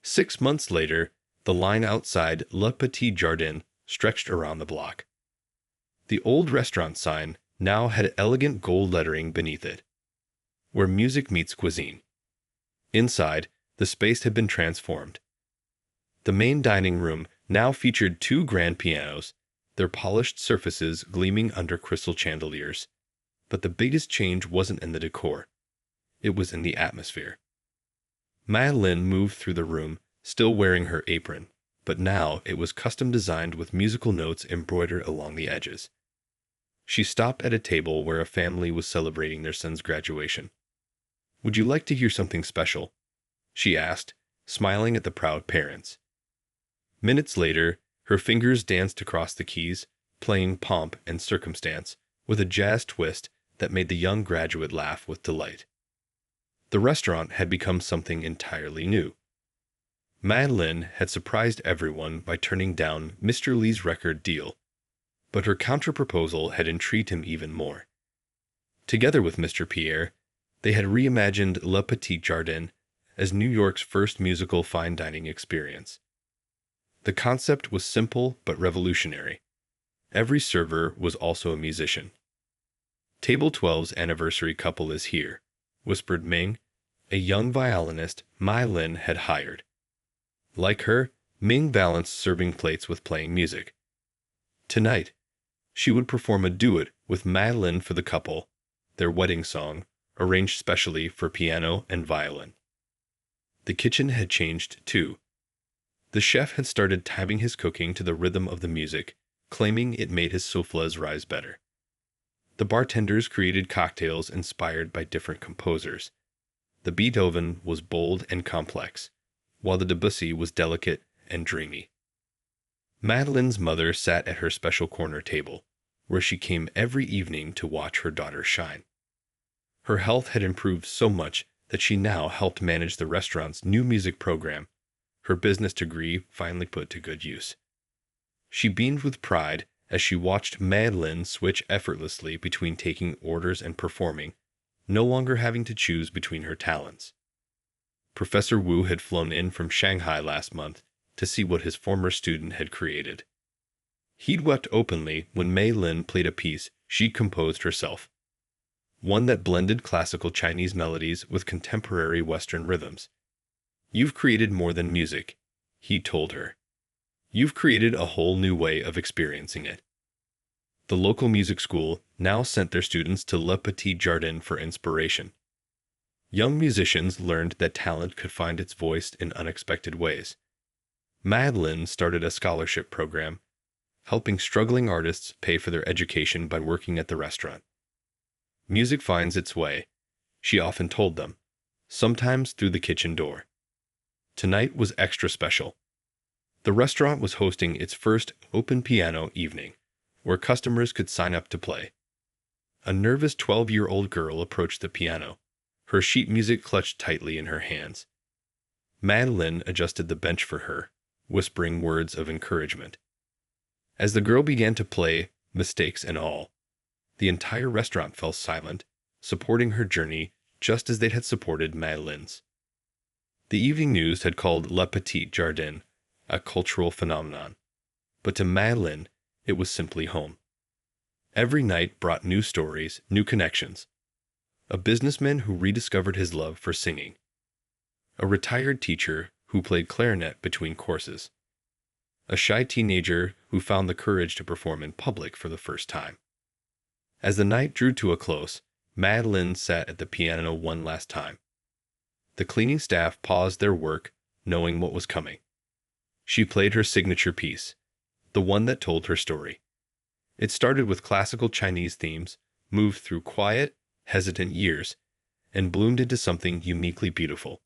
6 months later, the line outside Le Petit Jardin stretched around the block. The old restaurant sign now had elegant gold lettering beneath it, where music meets cuisine. Inside, the space had been transformed. The main dining room now featured two grand pianos, their polished surfaces gleaming under crystal chandeliers. But the biggest change wasn't in the decor. It was in the atmosphere. Madeline moved through the room, still wearing her apron, but now it was custom designed with musical notes embroidered along the edges. She stopped at a table where a family was celebrating their son's graduation. "Would you like to hear something special?" she asked, smiling at the proud parents. Minutes later, her fingers danced across the keys, playing Pomp and Circumstance with a jazz twist that made the young graduate laugh with delight. The restaurant had become something entirely new. Madeline had surprised everyone by turning down Mr. Lee's record deal, but her counterproposal had intrigued him even more. Together with Mr. Pierre, they had reimagined Le Petit Jardin as New York's first musical fine dining experience. The concept was simple but revolutionary. Every server was also a musician. "Table 12's anniversary couple is here," whispered Ming, a young violinist Madeline had hired. Like her, Ming balanced serving plates with playing music. Tonight, she would perform a duet with Madeline for the couple, their wedding song, arranged specially for piano and violin. The kitchen had changed too. The chef had started timing his cooking to the rhythm of the music, claiming it made his soufflés rise better. The bartenders created cocktails inspired by different composers. The Beethoven was bold and complex, while the Debussy was delicate and dreamy. Madeline's mother sat at her special corner table, where she came every evening to watch her daughter shine. Her health had improved so much that she now helped manage the restaurant's new music program, her business degree finally put to good use. She beamed with pride as she watched Madeline switch effortlessly between taking orders and performing, no longer having to choose between her talents. Professor Wu had flown in from Shanghai last month to see what his former student had created. He'd wept openly when Mei Lin played a piece she'd composed herself, one that blended classical Chinese melodies with contemporary Western rhythms. "You've created more than music," he told her. "You've created a whole new way of experiencing it." The local music school now sent their students to Le Petit Jardin for inspiration. Young musicians learned that talent could find its voice in unexpected ways. Madeline started a scholarship program, helping struggling artists pay for their education by working at the restaurant. "Music finds its way," she often told them, sometimes through the kitchen door. Tonight was extra special. The restaurant was hosting its first open piano evening, where customers could sign up to play. A nervous 12-year-old girl approached the piano, her sheet music clutched tightly in her hands. Madeline adjusted the bench for her, whispering words of encouragement. As the girl began to play, mistakes and all, the entire restaurant fell silent, supporting her journey just as they had supported Madeline's. The evening news had called Le Petit Jardin a cultural phenomenon, but to Madeline, it was simply home. Every night brought new stories, new connections. A businessman who rediscovered his love for singing. A retired teacher who played clarinet between courses. A shy teenager who found the courage to perform in public for the first time. As the night drew to a close, Madeline sat at the piano one last time. The cleaning staff paused their work, knowing what was coming. She played her signature piece, the one that told her story. It started with classical Chinese themes, moved through quiet, hesitant years, and bloomed into something uniquely beautiful.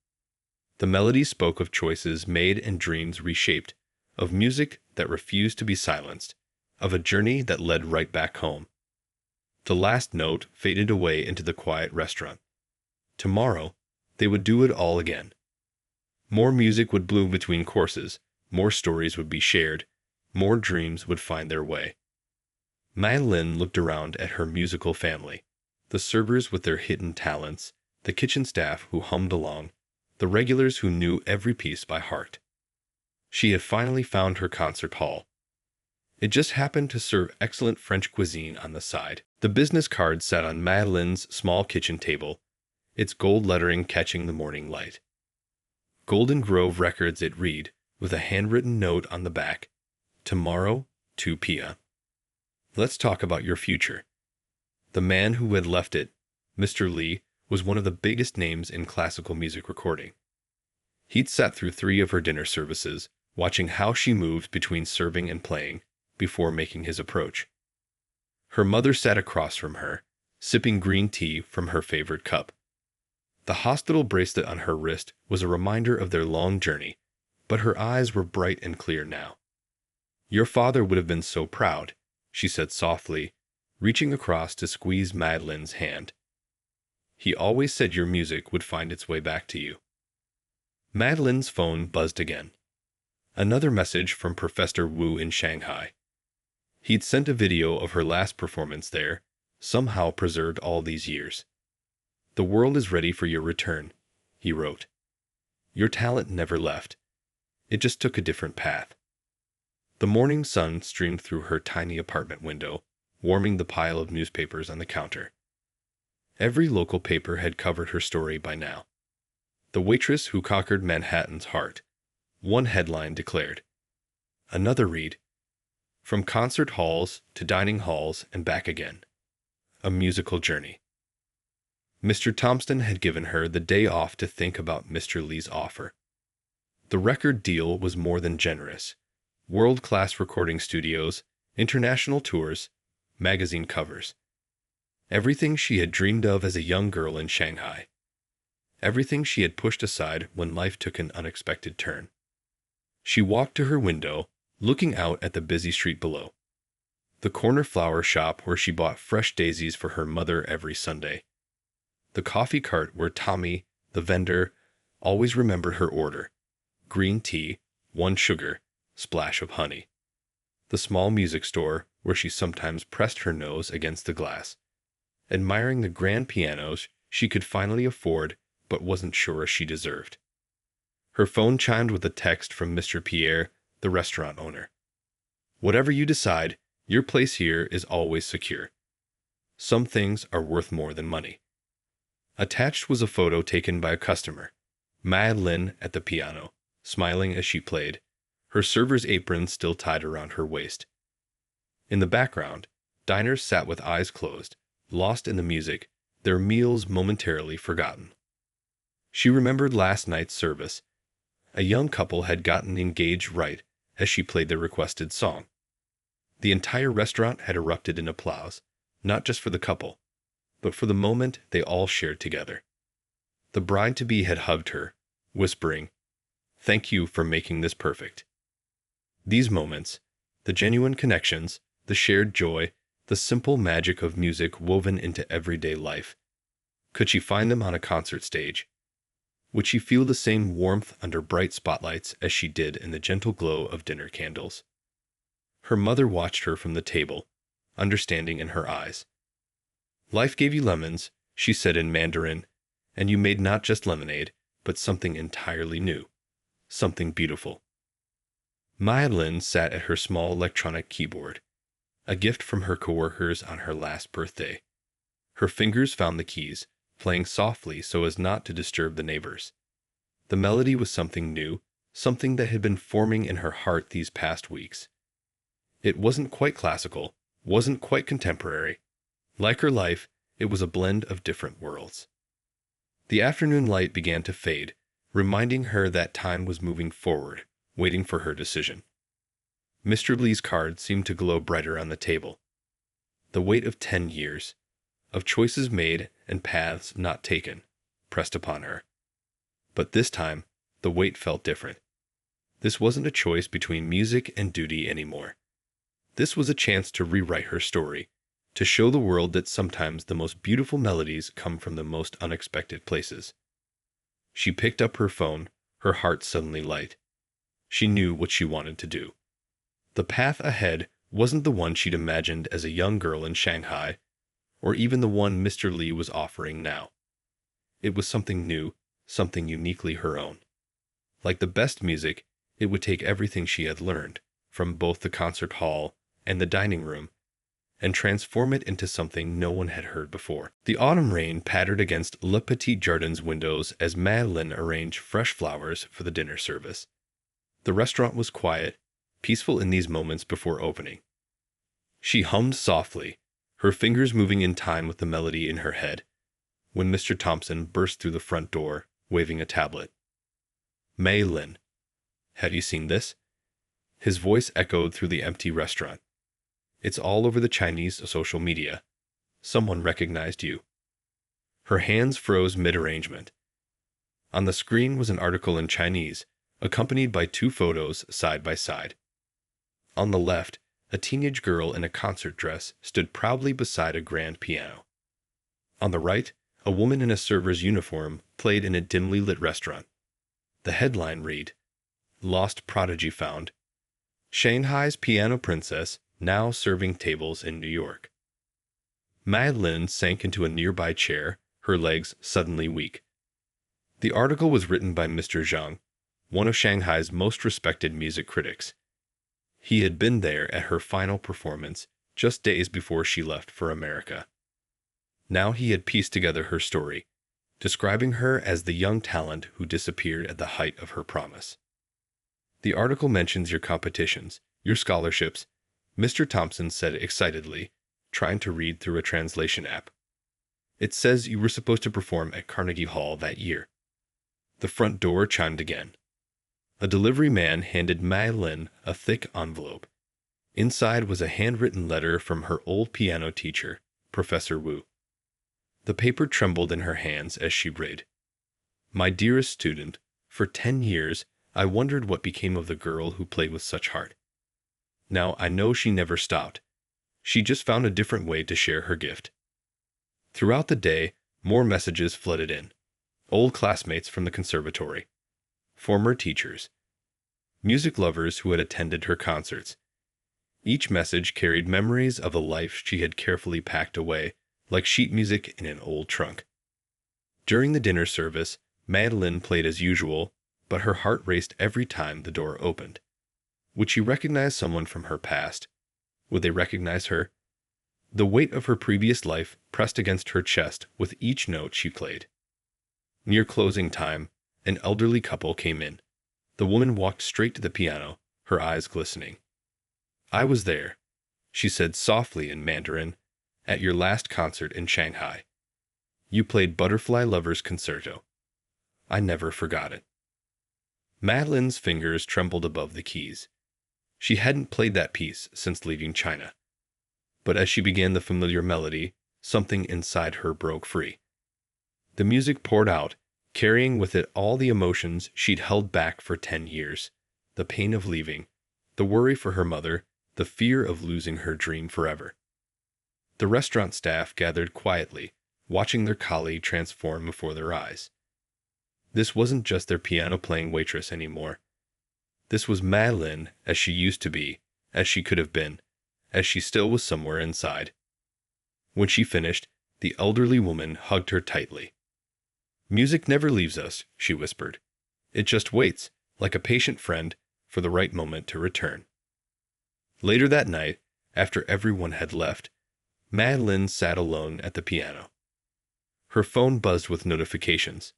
The melody spoke of choices made and dreams reshaped, of music that refused to be silenced, of a journey that led right back home. The last note faded away into the quiet restaurant. Tomorrow, they would do it all again. More music would bloom between courses, more stories would be shared, more dreams would find their way. Madeline looked around at her musical family, the servers with their hidden talents, the kitchen staff who hummed along, the regulars who knew every piece by heart. She had finally found her concert hall. It just happened to serve excellent French cuisine on the side. The business card sat on Madeleine's small kitchen table, its gold lettering catching the morning light. Golden Grove Records it read, with a handwritten note on the back. Tomorrow, 2 p.m. Let's talk about your future. The man who had left it, Mr. Lee, was one of the biggest names in classical music recording. He'd sat through 3 of her dinner services, watching how she moved between serving and playing, before making his approach. Her mother sat across from her, sipping green tea from her favorite cup. The hospital bracelet on her wrist was a reminder of their long journey, but her eyes were bright and clear now. Your father would have been so proud, she said softly, reaching across to squeeze Madeleine's hand. He always said your music would find its way back to you. Madeleine's phone buzzed again. Another message from Professor Wu in Shanghai. He'd sent a video of her last performance there, somehow preserved all these years. The world is ready for your return, he wrote. Your talent never left. It just took a different path. The morning sun streamed through her tiny apartment window, warming the pile of newspapers on the counter. Every local paper had covered her story by now. The waitress who conquered Manhattan's heart. One headline declared. Another read, From concert halls to dining halls and back again. A musical journey. Mr. Thompson had given her the day off to think about Mr. Lee's offer. The record deal was more than generous. World-class recording studios, international tours, magazine covers. Everything she had dreamed of as a young girl in Shanghai. Everything she had pushed aside when life took an unexpected turn. She walked to her window, looking out at the busy street below. The corner flower shop where she bought fresh daisies for her mother every Sunday. The coffee cart where Tommy, the vendor, always remembered her order. Green tea, 1 sugar, splash of honey. The small music store where she sometimes pressed her nose against the glass, admiring the grand pianos she could finally afford but wasn't sure she deserved. Her phone chimed with a text from Mr. Pierre, the restaurant owner. Whatever you decide, your place here is always secure. Some things are worth more than money. Attached was a photo taken by a customer, Madeleine at the piano, smiling as she played, her server's apron still tied around her waist. In the background, diners sat with eyes closed, lost in the music, their meals momentarily forgotten. She remembered last night's service. A young couple had gotten engaged right as she played the requested song. The entire restaurant had erupted in applause, not just for the couple, but for the moment they all shared together. The bride-to-be had hugged her, whispering, "Thank you for making this perfect." These moments, the genuine connections, the shared joy, the simple magic of music woven into everyday life. Could she find them on a concert stage? Would she feel the same warmth under bright spotlights as she did in the gentle glow of dinner candles? Her mother watched her from the table, understanding in her eyes. "Life gave you lemons," she said in Mandarin, "and you made not just lemonade, but something entirely new, something beautiful." Madeleine sat at her small electronic keyboard, a gift from her coworkers on her last birthday. Her fingers found the keys, playing softly so as not to disturb the neighbors. The melody was something new, something that had been forming in her heart these past weeks. It wasn't quite classical, wasn't quite contemporary. Like her life, it was a blend of different worlds. The afternoon light began to fade, reminding her that time was moving forward, waiting for her decision. Mr. Lee's card seemed to glow brighter on the table. The weight of 10 years, of choices made and paths not taken, pressed upon her. But this time, the weight felt different. This wasn't a choice between music and duty anymore. This was a chance to rewrite her story, to show the world that sometimes the most beautiful melodies come from the most unexpected places. She picked up her phone, her heart suddenly light. She knew what she wanted to do. The path ahead wasn't the one she'd imagined as a young girl in Shanghai, or even the one Mr. Lee was offering now. It was something new, something uniquely her own. Like the best music, it would take everything she had learned, from both the concert hall and the dining room, and transform it into something no one had heard before. The autumn rain pattered against Le Petit Jardin's windows as Madeleine arranged fresh flowers for the dinner service. The restaurant was quiet, peaceful in these moments before opening. She hummed softly, her fingers moving in time with the melody in her head, when Mr. Thompson burst through the front door, waving a tablet. "Madeleine, have you seen this?" His voice echoed through the empty restaurant. "It's all over the Chinese social media. Someone recognized you." Her hands froze mid-arrangement. On the screen was an article in Chinese, accompanied by two photos side by side. On the left, a teenage girl in a concert dress stood proudly beside a grand piano. On the right, a woman in a server's uniform played in a dimly lit restaurant. The headline read, "Lost Prodigy Found. Shanghai's Piano Princess now serving tables in New York." Madeleine sank into a nearby chair, her legs suddenly weak. The article was written by Mr. Zhang, one of Shanghai's most respected music critics. He had been there at her final performance just days before she left for America. Now he had pieced together her story, describing her as the young talent who disappeared at the height of her promise. "The article mentions your competitions, your scholarships," Mr. Thompson said excitedly, trying to read through a translation app. "It says you were supposed to perform at Carnegie Hall that year." The front door chimed again. A delivery man handed Madeleine a thick envelope. Inside was a handwritten letter from her old piano teacher, Professor Wu. The paper trembled in her hands as she read, "My dearest student, for 10 years I wondered what became of the girl who played with such heart. Now I know she never stopped. She just found a different way to share her gift." Throughout the day, more messages flooded in. Old classmates from the conservatory, former teachers, music lovers who had attended her concerts. Each message carried memories of a life she had carefully packed away, like sheet music in an old trunk. During the dinner service, Madeleine played as usual, but her heart raced every time the door opened. Would she recognize someone from her past? Would they recognize her? The weight of her previous life pressed against her chest with each note she played. Near closing time, an elderly couple came in. The woman walked straight to the piano, her eyes glistening. "I was there," she said softly in Mandarin, "at your last concert in Shanghai. You played Butterfly Lover's Concerto. I never forgot it." Madeleine's fingers trembled above the keys. She hadn't played that piece since leaving China. But as she began the familiar melody, something inside her broke free. The music poured out, carrying with it all the emotions she'd held back for 10 years. The pain of leaving, the worry for her mother, the fear of losing her dream forever. The restaurant staff gathered quietly, watching their colleague transform before their eyes. This wasn't just their piano-playing waitress anymore. This was Madeleine as she used to be, as she could have been, as she still was somewhere inside. When she finished, the elderly woman hugged her tightly. "Music never leaves us," she whispered. "It just waits, like a patient friend, for the right moment to return." Later that night, after everyone had left, Madeleine sat alone at the piano. Her phone buzzed with notifications.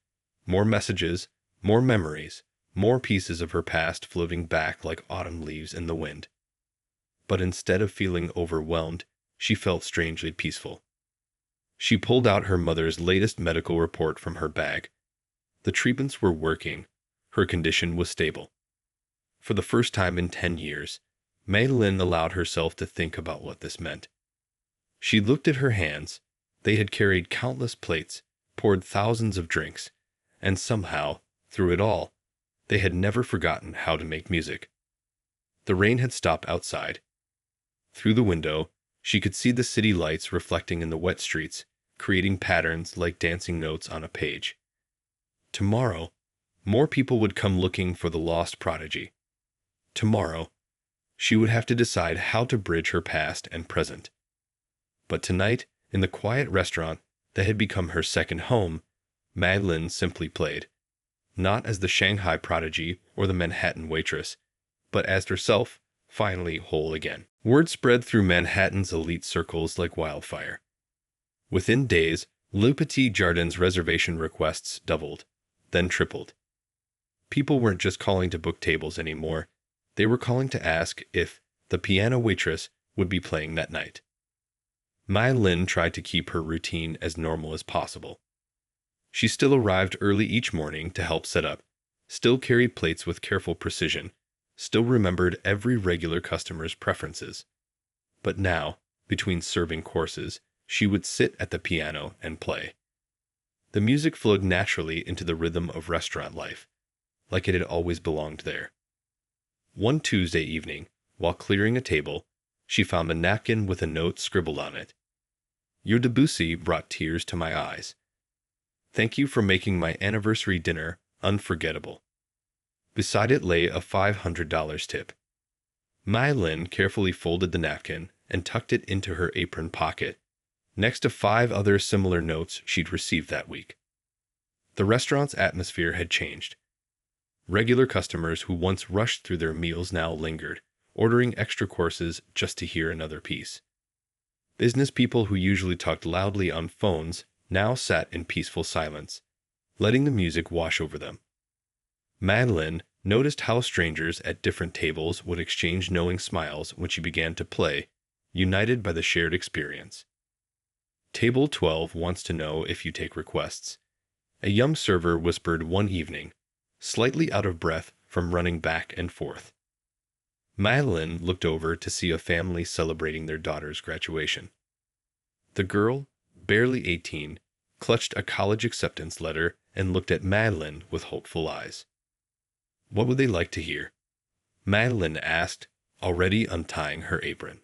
More messages, more memories, more pieces of her past floating back like autumn leaves in the wind. But instead of feeling overwhelmed, she felt strangely peaceful. She pulled out her mother's latest medical report from her bag. The treatments were working. Her condition was stable. For the first time in 10 years, Madeleine allowed herself to think about what this meant. She looked at her hands. They had carried countless plates, poured thousands of drinks, and somehow, through it all, they had never forgotten how to make music. The rain had stopped outside. Through the window, she could see the city lights reflecting in the wet streets, creating patterns like dancing notes on a page. Tomorrow, more people would come looking for the lost prodigy. Tomorrow, she would have to decide how to bridge her past and present. But tonight, in the quiet restaurant that had become her second home, Madeleine simply played. not as the Shanghai prodigy or the Manhattan waitress, but as herself, finally whole again. Word spread through Manhattan's elite circles like wildfire. Within days, Le Petit Jardin's reservation requests doubled, then tripled. People weren't just calling to book tables anymore. They were calling to ask if the piano waitress would be playing that night. Mai Lin tried to keep her routine as normal as possible. She still arrived early each morning to help set up, still carried plates with careful precision, still remembered every regular customer's preferences. But now, between serving courses, she would sit at the piano and play. The music flowed naturally into the rhythm of restaurant life, like it had always belonged there. One Tuesday evening, while clearing a table, she found a napkin with a note scribbled on it. Your Debussy brought tears to my eyes. Thank you for making my anniversary dinner unforgettable. Beside it lay a $500 tip. Mai Lin carefully folded the napkin and tucked it into her apron pocket, next to 5 other similar notes she'd received that week. The restaurant's atmosphere had changed. Regular customers who once rushed through their meals now lingered, ordering extra courses just to hear another piece. Business people who usually talked loudly on phones now sat in peaceful silence, letting the music wash over them. Mai Lin noticed how strangers at different tables would exchange knowing smiles when she began to play, united by the shared experience. Table 12 wants to know if you take requests. A young server whispered one evening, slightly out of breath from running back and forth. Mai Lin looked over to see a family celebrating their daughter's graduation. The girl, barely 18, clutched a college acceptance letter and looked at Mai Lin with hopeful eyes. What would they like to hear? Mai Lin asked, already untying her apron.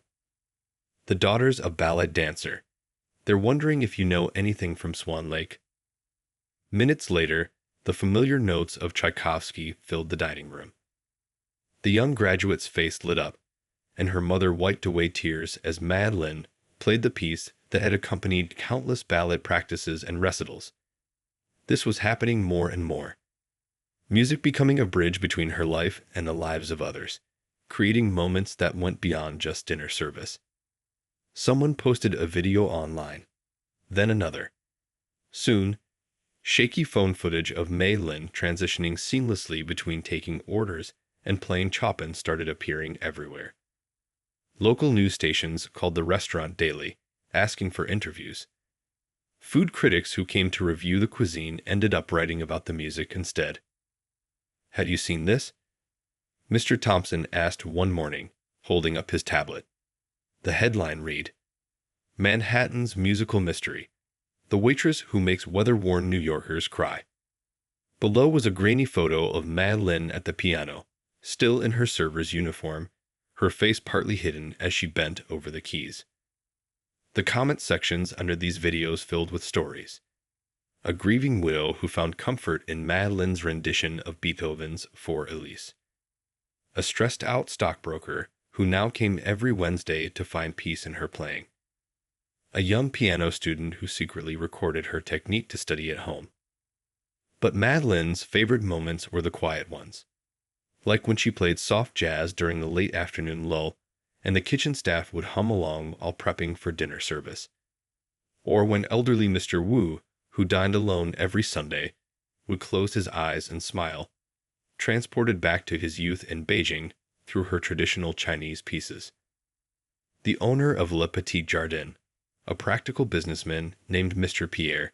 The daughter's a ballet dancer. They're wondering if you know anything from Swan Lake. Minutes later, the familiar notes of Tchaikovsky filled the dining room. The young graduate's face lit up, and her mother wiped away tears as Mai Lin played the piece that had accompanied countless ballet practices and recitals. This was happening more and more. Music becoming a bridge between her life and the lives of others, creating moments that went beyond just dinner service. Someone posted a video online, then another. Soon, shaky phone footage of Mai Lin transitioning seamlessly between taking orders and playing Chopin started appearing everywhere. Local news stations called the restaurant daily, asking for interviews. Food critics who came to review the cuisine ended up writing about the music instead. Had you seen this? Mr. Thompson asked one morning, holding up his tablet. The headline read, Manhattan's Musical Mystery, the waitress who makes weather-worn New Yorkers cry. Below was a grainy photo of Mai Lin at the piano, still in her server's uniform, her face partly hidden as she bent over the keys. The comment sections under these videos filled with stories. A grieving widow who found comfort in Mai Lin's rendition of Beethoven's For Elise. A stressed-out stockbroker who now came every Wednesday to find peace in her playing. A young piano student who secretly recorded her technique to study at home. But Mai Lin's favorite moments were the quiet ones. Like when she played soft jazz during the late afternoon lull, and the kitchen staff would hum along while prepping for dinner service. Or when elderly Mr. Wu, who dined alone every Sunday, would close his eyes and smile, transported back to his youth in Beijing through her traditional Chinese pieces. The owner of Le Petit Jardin, a practical businessman named Mr. Pierre,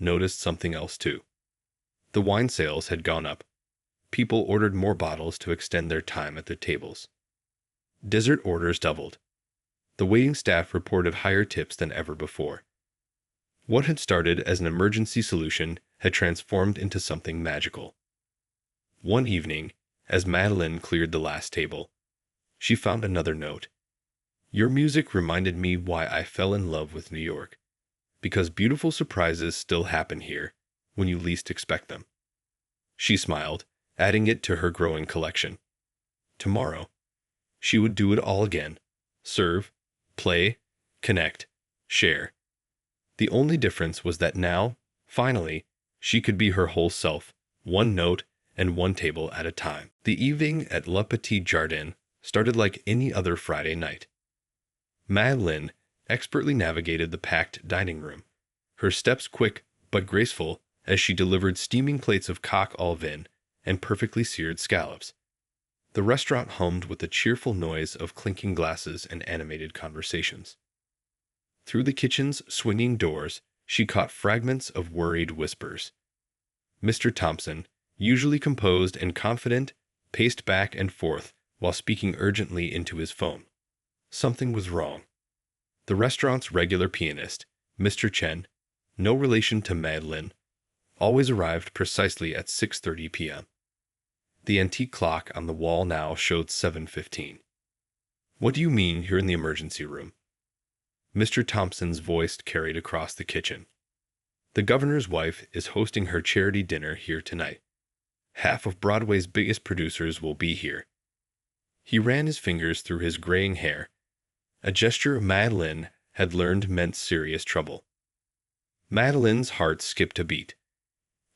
noticed something else too. The wine sales had gone up. People ordered more bottles to extend their time at their tables. Dessert orders doubled. The waiting staff reported higher tips than ever before. What had started as an emergency solution had transformed into something magical. One evening, as Mai Lin cleared the last table, she found another note. Your music reminded me why I fell in love with New York, because beautiful surprises still happen here when you least expect them. She smiled, adding it to her growing collection. Tomorrow, she would do it all again. Serve, play, connect, share. The only difference was that now, finally, she could be her whole self, one note and one table at a time. The evening at Le Petit Jardin started like any other Friday night. Madeline expertly navigated the packed dining room, her steps quick but graceful as she delivered steaming plates of coq au vin and perfectly seared scallops. The restaurant hummed with the cheerful noise of clinking glasses and animated conversations. Through the kitchen's swinging doors, she caught fragments of worried whispers. Mr. Thompson, usually composed and confident, paced back and forth while speaking urgently into his phone. Something was wrong. The restaurant's regular pianist, Mr. Chen, no relation to Madeline, always arrived precisely at 6:30 p.m. The antique clock on the wall now showed 7:15. "What do you mean you're in the emergency room?" Mr. Thompson's voice carried across the kitchen. "The governor's wife is hosting her charity dinner here tonight. Half of Broadway's biggest producers will be here." He ran his fingers through his graying hair, a gesture Madeline had learned meant serious trouble. Madeline's heart skipped a beat.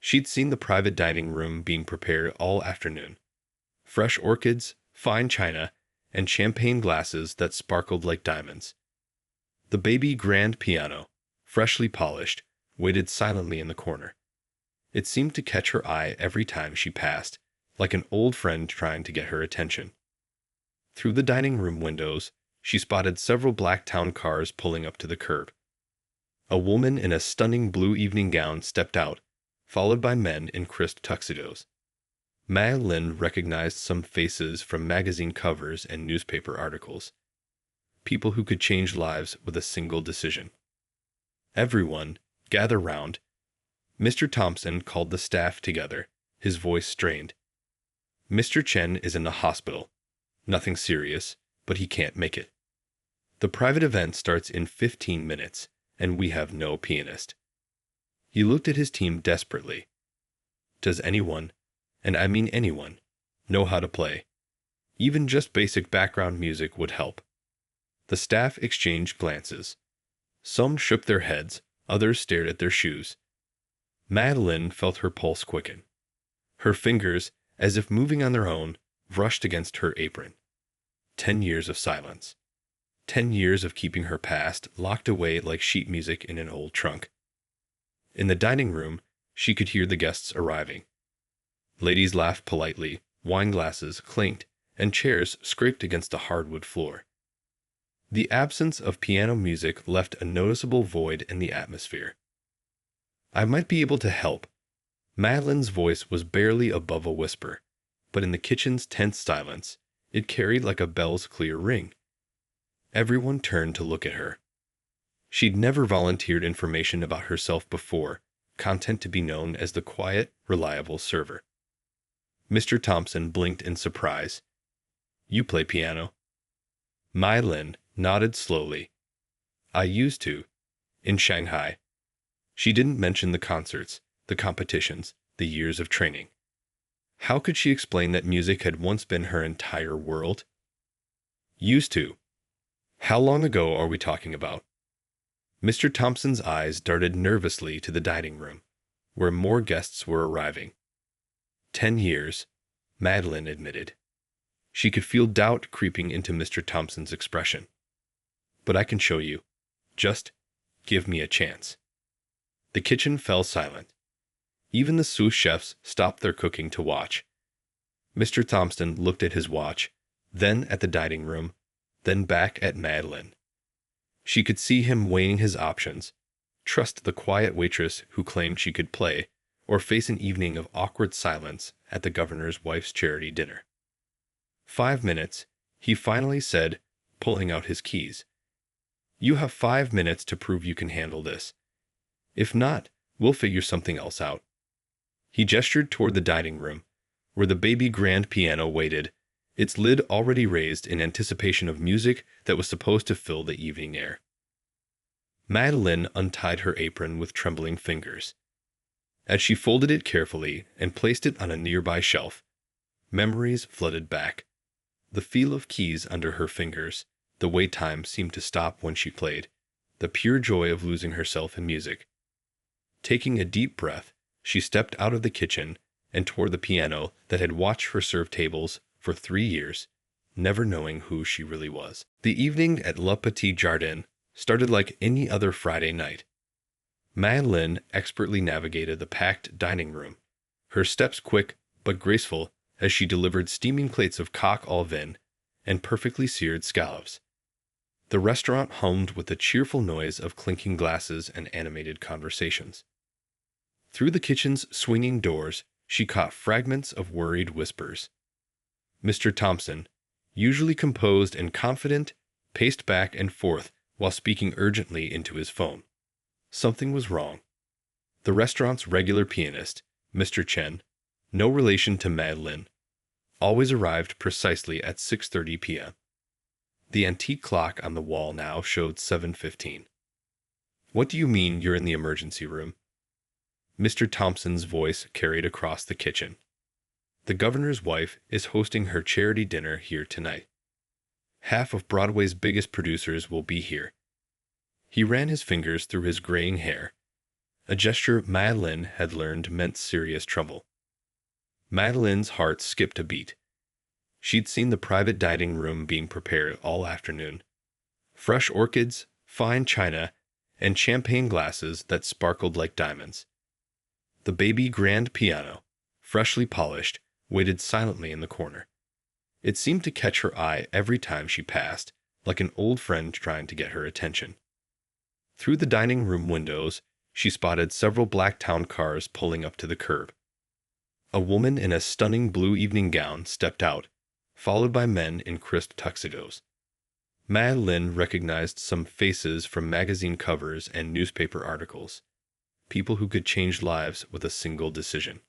She'd seen the private dining room being prepared all afternoon. Fresh orchids, fine china, and champagne glasses that sparkled like diamonds. The baby grand piano, freshly polished, waited silently in the corner. It seemed to catch her eye every time she passed, like an old friend trying to get her attention. Through the dining room windows, she spotted several black town cars pulling up to the curb. A woman in a stunning blue evening gown stepped out, followed by men in crisp tuxedos. Madeline recognized some faces from magazine covers and newspaper articles. People who could change lives with a single decision. "Everyone, gather round." Mr. Thompson called the staff together, his voice strained. "Mr. Chen is in the hospital. Nothing serious, but he can't make it. The private event starts in 15 minutes, and we have no pianist." He looked at his team desperately. "Does anyone, and I mean anyone, know how to play? Even just basic background music would help." The staff exchanged glances. Some shook their heads, others stared at their shoes. Madeline felt her pulse quicken. Her fingers, as if moving on their own, brushed against her apron. 10 years of silence. 10 years of keeping her past locked away like sheet music in an old trunk. In the dining room, she could hear the guests arriving. Ladies laughed politely, wine glasses clinked, and chairs scraped against the hardwood floor. The absence of piano music left a noticeable void in the atmosphere. "I might be able to help." Madeline's voice was barely above a whisper, but in the kitchen's tense silence, it carried like a bell's clear ring. Everyone turned to look at her. She'd never volunteered information about herself before, content to be known as the quiet, reliable server. Mr. Thompson blinked in surprise. "You play piano?" Madeline nodded slowly. "I used to, in Shanghai." She didn't mention the concerts, the competitions, the years of training. How could she explain that music had once been her entire world? "Used to. How long ago are we talking about?" Mr. Thompson's eyes darted nervously to the dining room, where more guests were arriving. 10 years, Madeline admitted. She could feel doubt creeping into Mr. Thompson's expression. "But I can show you. Just give me a chance." The kitchen fell silent. Even the sous chefs stopped their cooking to watch. Mr. Thompson looked at his watch, then at the dining room, then back at Madeline. She could see him weighing his options: trust the quiet waitress who claimed she could play, or face an evening of awkward silence at the governor's wife's charity dinner. 5 minutes, he finally said, pulling out his keys. "You have 5 minutes to prove you can handle this. If not, we'll figure something else out." He gestured toward the dining room, where the baby grand piano waited, its lid already raised in anticipation of music that was supposed to fill the evening air. Madeline untied her apron with trembling fingers. As she folded it carefully and placed it on a nearby shelf, memories flooded back. The feel of keys under her fingers, the way time seemed to stop when she played, the pure joy of losing herself in music. Taking a deep breath, she stepped out of the kitchen and toward the piano that had watched her serve tables for 3 years, never knowing who she really was. The evening at Le Petit Jardin started like any other Friday night. Madeleine expertly navigated the packed dining room, her steps quick but graceful as she delivered steaming plates of coq au vin and perfectly seared scallops. The restaurant hummed with the cheerful noise of clinking glasses and animated conversations. Through the kitchen's swinging doors, she caught fragments of worried whispers. Mr. Thompson, usually composed and confident, paced back and forth while speaking urgently into his phone. Something was wrong. The restaurant's regular pianist, Mr. Chen, no relation to Madeleine, always arrived precisely at 6:30 p.m. The antique clock on the wall now showed 7:15. "What do you mean you're in the emergency room?" Mr. Thompson's voice carried across the kitchen. "The governor's wife is hosting her charity dinner here tonight. Half of Broadway's biggest producers will be here." He ran his fingers through his graying hair, a gesture Madeleine had learned meant serious trouble. Madeleine's heart skipped a beat. She'd seen the private dining room being prepared all afternoon. Fresh orchids, fine china, and champagne glasses that sparkled like diamonds. The baby grand piano, freshly polished, waited silently in the corner. It seemed to catch her eye every time she passed, like an old friend trying to get her attention. Through the dining room windows, she spotted several black town cars pulling up to the curb. A woman in a stunning blue evening gown stepped out, followed by men in crisp tuxedos. Madeleine recognized some faces from magazine covers and newspaper articles, people who could change lives with a single decision.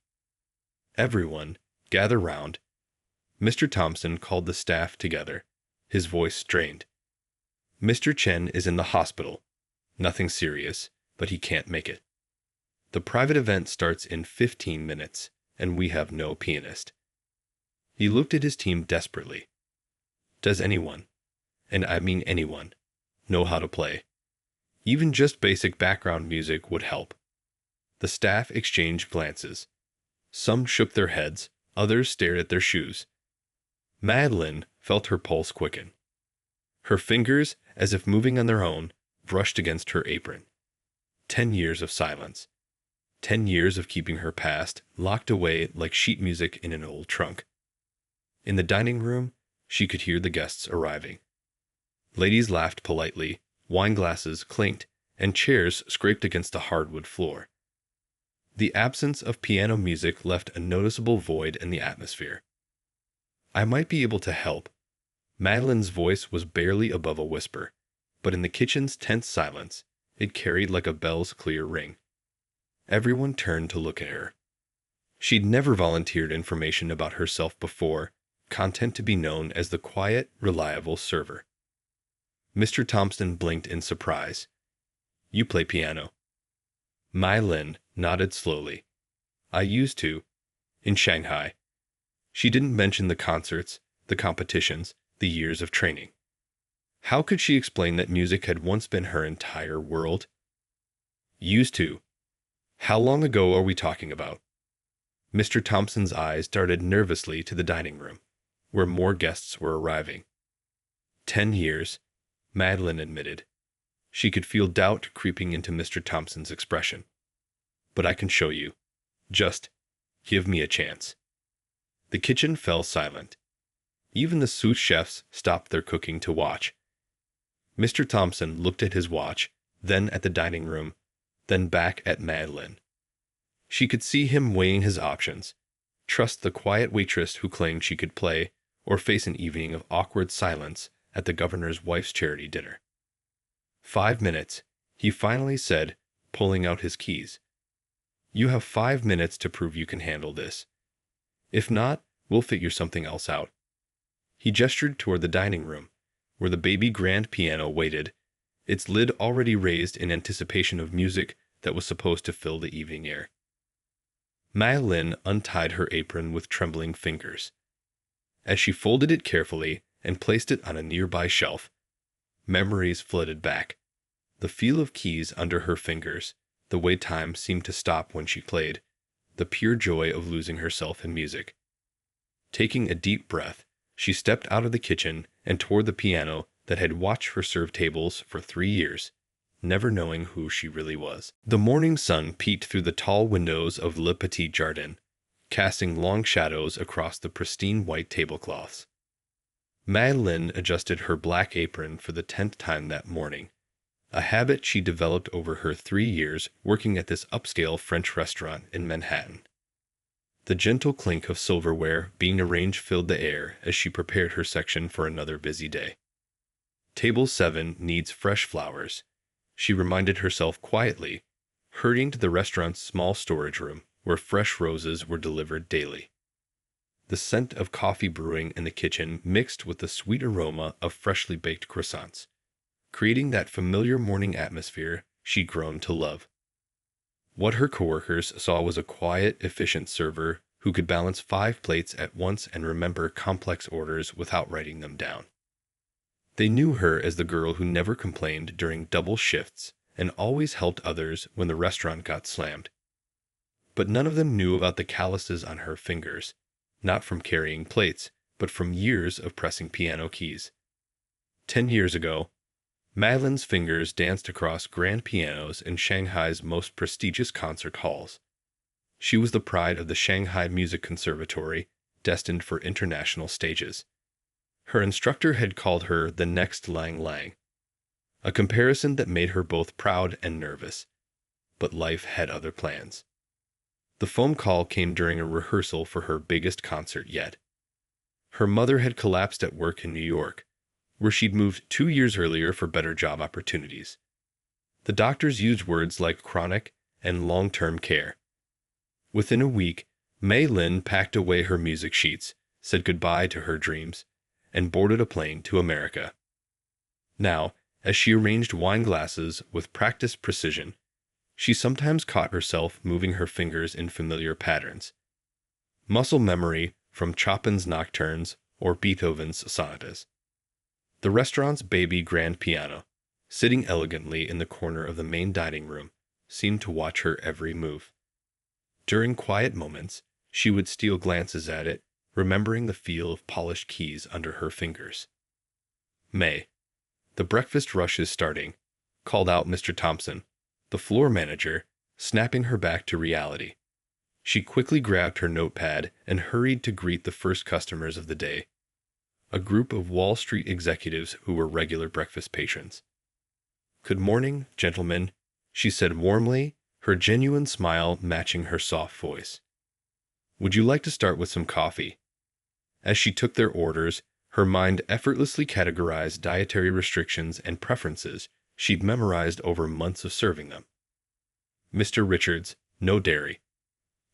"Everyone, gather round." Mr. Thompson called the staff together, his voice strained. "Mr. Chen is in the hospital. Nothing serious, but he can't make it. The private event starts in 15 minutes, and we have no pianist." He looked at his team desperately. "Does anyone, and I mean anyone, know how to play? Even just basic background music would help." The staff exchanged glances. Some shook their heads, others stared at their shoes. Madeleine felt her pulse quicken. Her fingers, as if moving on their own, brushed against her apron. 10 years of silence. 10 years of keeping her past locked away like sheet music in an old trunk. In the dining room, she could hear the guests arriving. Ladies laughed politely, wine glasses clinked, and chairs scraped against the hardwood floor. The absence of piano music left a noticeable void in the atmosphere. "I might be able to help." Madeleine's voice was barely above a whisper, but in the kitchen's tense silence, it carried like a bell's clear ring. Everyone turned to look at her. She'd never volunteered information about herself before, content to be known as the quiet, reliable server. Mr. Thompson blinked in surprise. "You play piano?" Madeleine nodded slowly. "I used to, in Shanghai." She didn't mention the concerts, the competitions, the years of training. How could she explain that music had once been her entire world? "Used to. How long ago are we talking about?" Mr. Thompson's eyes darted nervously to the dining room, where more guests were arriving. 10 years, Madeleine admitted. She could feel doubt creeping into Mr. Thompson's expression. "But I can show you. Just give me a chance." The kitchen fell silent. Even the sous chefs stopped their cooking to watch. Mr. Thompson looked at his watch, then at the dining room, then back at Madeleine. She could see him weighing his options. Trust the quiet waitress who claimed she could play, or face an evening of awkward silence at the governor's wife's charity dinner. 5 minutes, he finally said, pulling out his keys. "You have 5 minutes to prove you can handle this. If not, we'll figure something else out." He gestured toward the dining room, where the baby grand piano waited, its lid already raised in anticipation of music that was supposed to fill the evening air. Madeleine untied her apron with trembling fingers. As she folded it carefully and placed it on a nearby shelf, memories flooded back. The feel of keys under her fingers, the way time seemed to stop when she played, the pure joy of losing herself in music. Taking a deep breath, she stepped out of the kitchen and toward the piano that had watched her serve tables for 3 years, never knowing who she really was. The morning sun peeked through the tall windows of Le Petit Jardin, casting long shadows across the pristine white tablecloths. Madeleine adjusted her black apron for the 10th time that morning, a habit she developed over her 3 years working at this upscale French restaurant in Manhattan. The gentle clink of silverware being arranged filled the air as she prepared her section for another busy day. Table 7 needs fresh flowers, she reminded herself quietly, hurrying to the restaurant's small storage room where fresh roses were delivered daily. The scent of coffee brewing in the kitchen mixed with the sweet aroma of freshly baked croissants, creating that familiar morning atmosphere she'd grown to love. What her coworkers saw was a quiet, efficient server who could balance 5 plates at once and remember complex orders without writing them down. They knew her as the girl who never complained during double shifts and always helped others when the restaurant got slammed. But none of them knew about the calluses on her fingers, not from carrying plates, but from years of pressing piano keys. 10 years ago, Madeleine's fingers danced across grand pianos in Shanghai's most prestigious concert halls. She was the pride of the Shanghai Music Conservatory, destined for international stages. Her instructor had called her the next Lang Lang, a comparison that made her both proud and nervous. But life had other plans. The phone call came during a rehearsal for her biggest concert yet. Her mother had collapsed at work in New York, where she'd moved 2 years earlier for better job opportunities. The doctors used words like chronic and long-term care. Within a week, Madeleine packed away her music sheets, said goodbye to her dreams, and boarded a plane to America. Now, as she arranged wine glasses with practiced precision, she sometimes caught herself moving her fingers in familiar patterns. Muscle memory from Chopin's nocturnes or Beethoven's sonatas. The restaurant's baby grand piano, sitting elegantly in the corner of the main dining room, seemed to watch her every move. During quiet moments, she would steal glances at it, remembering the feel of polished keys under her fingers. "May, the breakfast rush is starting," called out Mr. Thompson, the floor manager, snapping her back to reality. She quickly grabbed her notepad and hurried to greet the first customers of the day, a group of Wall Street executives who were regular breakfast patrons. "Good morning, gentlemen," she said warmly, her genuine smile matching her soft voice. "Would you like to start with some coffee?" As she took their orders, her mind effortlessly categorized dietary restrictions and preferences she'd memorized over months of serving them. Mr. Richards, no dairy.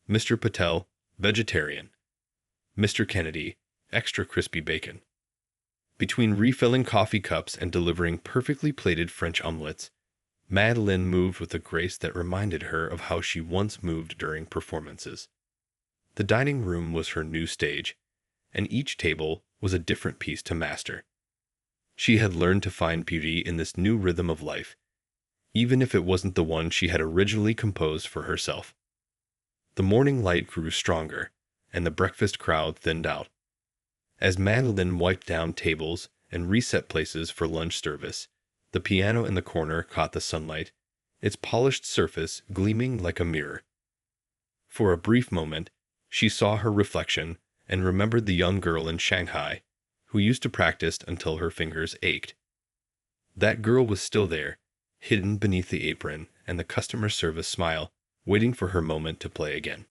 Mr. Patel, vegetarian. Mr. Kennedy, extra crispy bacon. Between refilling coffee cups and delivering perfectly plated French omelettes, Madeleine moved with a grace that reminded her of how she once moved during performances. The dining room was her new stage, and each table was a different piece to master. She had learned to find beauty in this new rhythm of life, even if it wasn't the one she had originally composed for herself. The morning light grew stronger, and the breakfast crowd thinned out. As Madeleine wiped down tables and reset places for lunch service, the piano in the corner caught the sunlight, its polished surface gleaming like a mirror. For a brief moment, she saw her reflection and remembered the young girl in Shanghai who used to practice until her fingers ached. That girl was still there, hidden beneath the apron and the customer service smile, waiting for her moment to play again.